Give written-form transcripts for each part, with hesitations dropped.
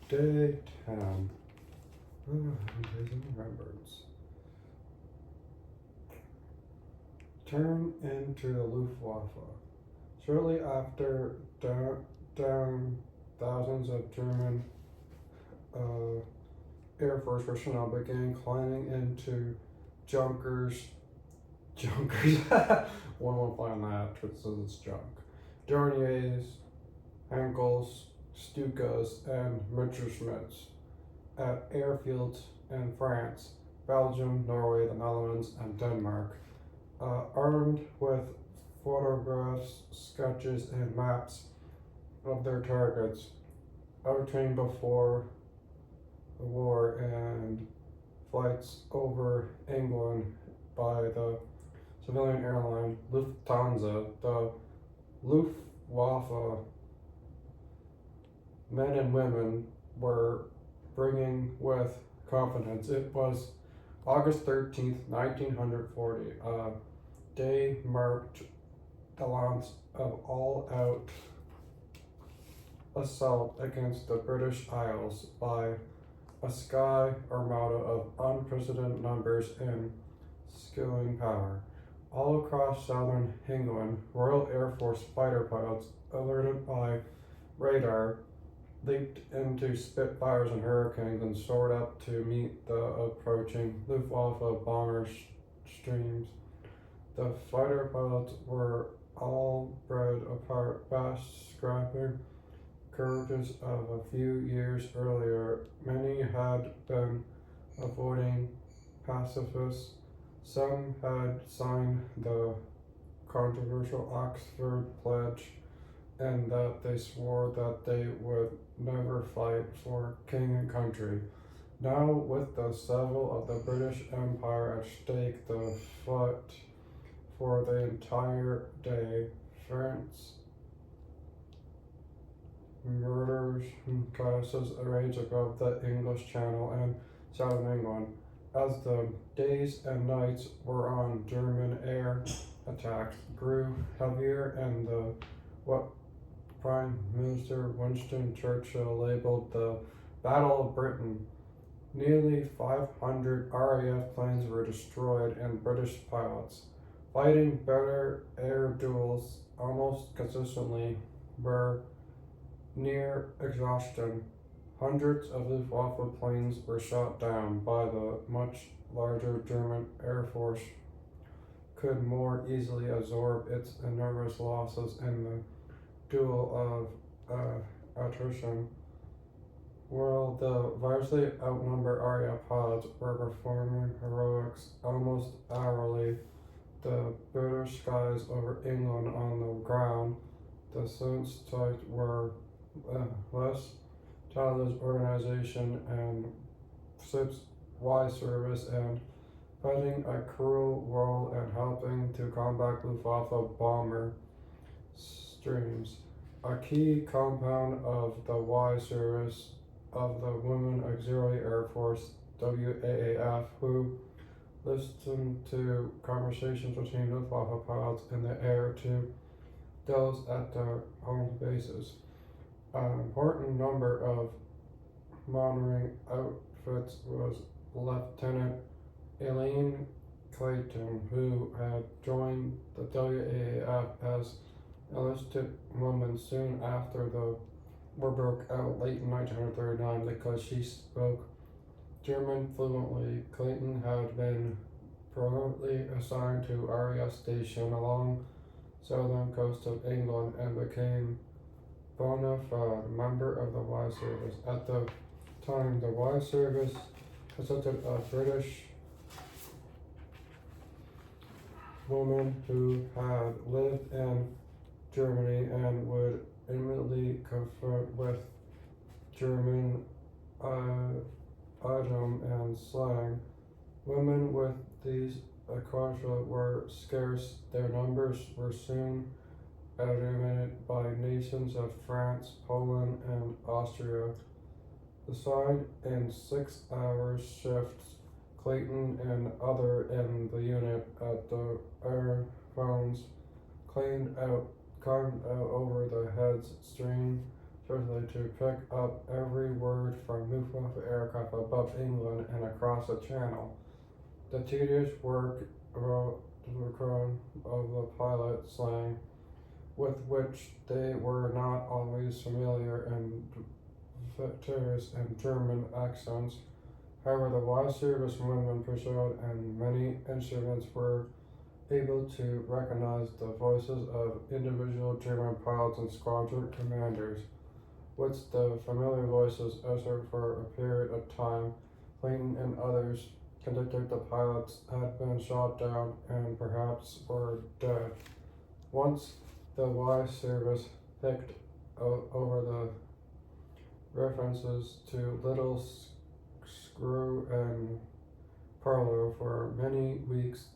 Day 10. Remberce. Turn into the Luftwaffe. Shortly after down thousands of German Air Force personnel began climbing into Junkers. One will find that because it's junk. Dorniers, Hankels, Stukas, and Messerschmitts at airfields in France, Belgium, Norway, the Netherlands, and Denmark, armed with photographs, sketches, and maps of their targets, obtained before the war, and flights over England by the civilian airline Lufthansa. The Luftwaffe men and women were bringing with confidence. It was August 13th, 1940, a day marked the launch of all-out assault against the British Isles by a sky armada of unprecedented numbers and skilling power. All across southern England, Royal Air Force fighter pilots, alerted by radar, leaped into Spitfires and Hurricanes and soared up to meet the approaching Luftwaffe bomber streams. The fighter pilots were all bred apart, past scrapping courages of a few years earlier. Many had been avoiding pacifists. Some had signed the controversial Oxford Pledge, and that they swore that they would never fight for king and country. Now, with the survival of the British Empire at stake, the fight for the entire day, France murders classes rage above the English Channel and southern England. As the days and nights were on, German air attacks grew heavier, and what Prime Minister Winston Churchill labeled the Battle of Britain. Nearly 500 RAF planes were destroyed, and British pilots, fighting better air duels almost consistently, were near exhaustion. Hundreds of Luftwaffe planes were shot down by the much larger German Air Force, could more easily absorb its enormous losses in the duel of attrition. While the vastly outnumbered RAF pilots were performing heroics almost hourly, the British skies over England on the ground, the sense were less talented organization and SIP's wide service and fighting a cruel role in helping to combat Luftwaffe bomber streams. A key compound of the Y service of the Women Auxiliary Air Force WAAF, who listened to conversations between Luftwaffe pilots in the air to those at their home bases. An important number of monitoring outfits was Lieutenant Elaine Clayton, who had joined the WAAF as enlisted woman soon after the war broke out late in 1939 because she spoke German fluently. Clayton had been permanently assigned to RAF station along southern coast of England and became bona fide member of the Y service. At the time, the Y service consisted of British women who had lived in Germany and would immediately confront with German idiom and slang. Women with these qualities were scarce. Their numbers were soon outnumbered by nations of France, Poland, and Austria. Assigned in 6-hour shifts, Clayton and other in the unit at the airphones climbed out over the heads, strained certainly to pick up every word from Luftwaffe aircraft above England and across the Channel. The tedious work of the pilot slang, with which they were not always familiar, and Victor's and German accents. However, the wise service women prevailed, and many instruments were able to recognize the voices of individual German pilots and squadron commanders, which the familiar voices uttered for a period of time. Clayton and others conjectured the pilots had been shot down and perhaps were dead. Once the wise service picked over the references to Little Screw and Parlour for many weeks.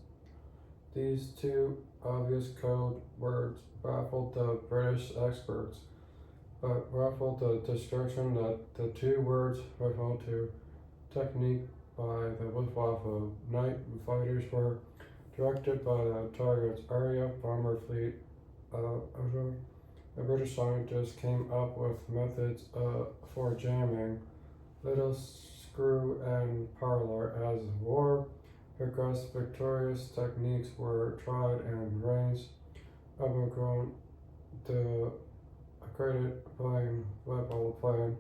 These two obvious code words baffled the British experts, but ruffled the description that the two words referred to technique by the Luftwaffe night fighters were directed by the target's RAF bomber fleet. The British scientists came up with methods for jamming Little Screw and Parlour. As war progressed, victorious techniques were tried and range overgrown the accredited level plane.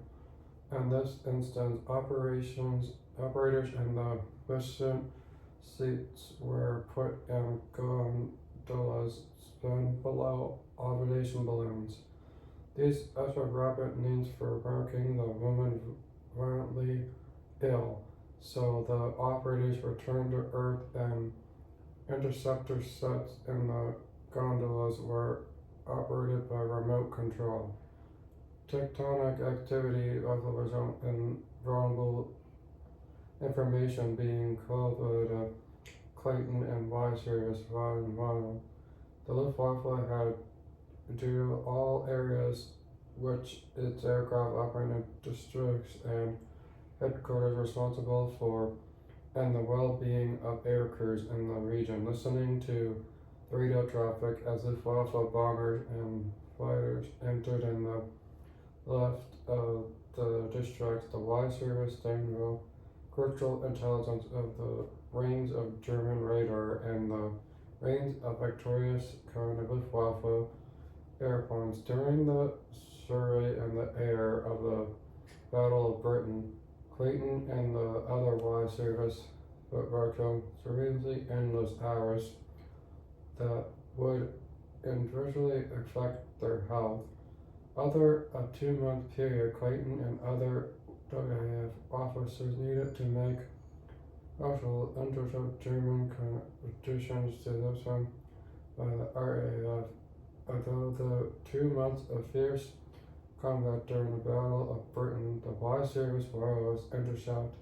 In this instance, operators in the mission seats were put in gondolas spun below aviation balloons. These ushered rapid means for making the woman violently ill, so the operators returned to Earth, and interceptor sets in the gondolas were operated by remote control. Tectonic activity also result in vulnerable information being called the Clayton and Y service volume 1. The Luftwaffe had to all areas which its aircraft operated districts and headquarters responsible for, and the well-being of air crews in the region, listening to the radio traffic as Luftwaffe bombers and fighters entered in the left of the districts. The Y service Danville crucial intelligence of the range of German radar and the range of victorious kind of Luftwaffe airplanes. During the survey in the air of the Battle of Britain, Clayton and the other Y service worked on seriously endless hours that would individually affect their health. Over a 2-month period, Clayton and other WAF officers needed to make actual intercept German conditions to this one by the RAF. Although the 2 months of fierce combat during the Battle of Britain, the Y service wireless intercept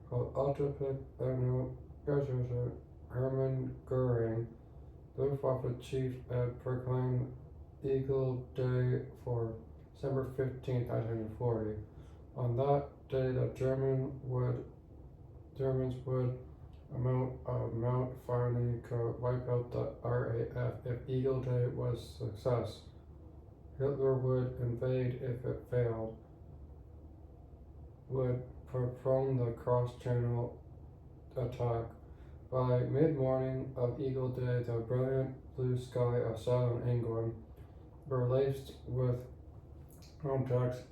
called Ultrapik Annual Treasurer Hermann Goering, Luftwaffe chief, had proclaimed Eagle Day for December 15, 1940. On that day, the Germans would mount finally could wipe out the RAF if Eagle Day was success. Hitler would invade if it failed, would perform the cross-channel attack. By mid-morning of Eagle Day, the brilliant blue sky of southern England were laced with contacts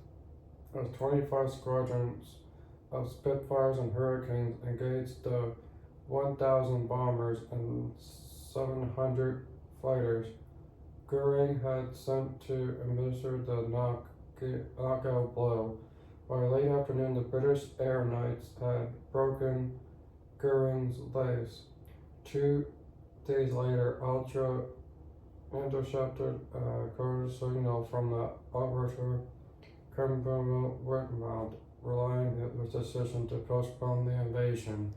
as 25 squadrons of Spitfires and Hurricanes engaged the 1,000 bombers and 700 fighters Goering had sent to administer the knockout blow. By late afternoon, the British Air Knights had broken Goering's legs. 2 days later, Ultra intercepted a code signal from the operator Cumberland Whitmount, relying on his decision to postpone the invasion.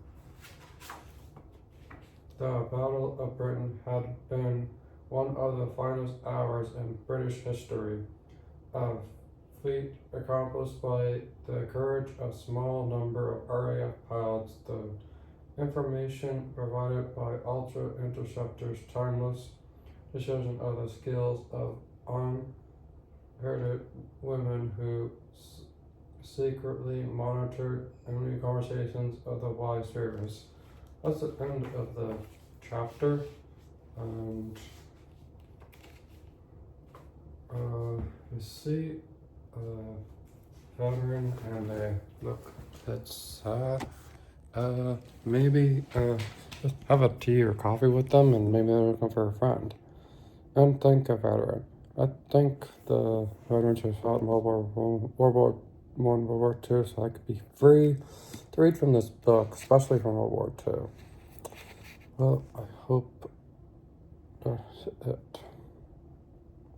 The Battle of Britain had been one of the finest hours in British history. A feat accomplished by the courage of a small number of RAF pilots, the information provided by Ultra Interceptors' timeless decision of the skills of heard women who secretly monitored enemy conversations of the Y service. That's the end of the chapter, and you see a veteran, and they look a bit sad. Maybe just have a tea or coffee with them, and maybe they're looking for a friend. And thank a veteran. I think the veterans who fought in World War II, so I could be free to read from this book, especially from World War II. Well, I hope that's it.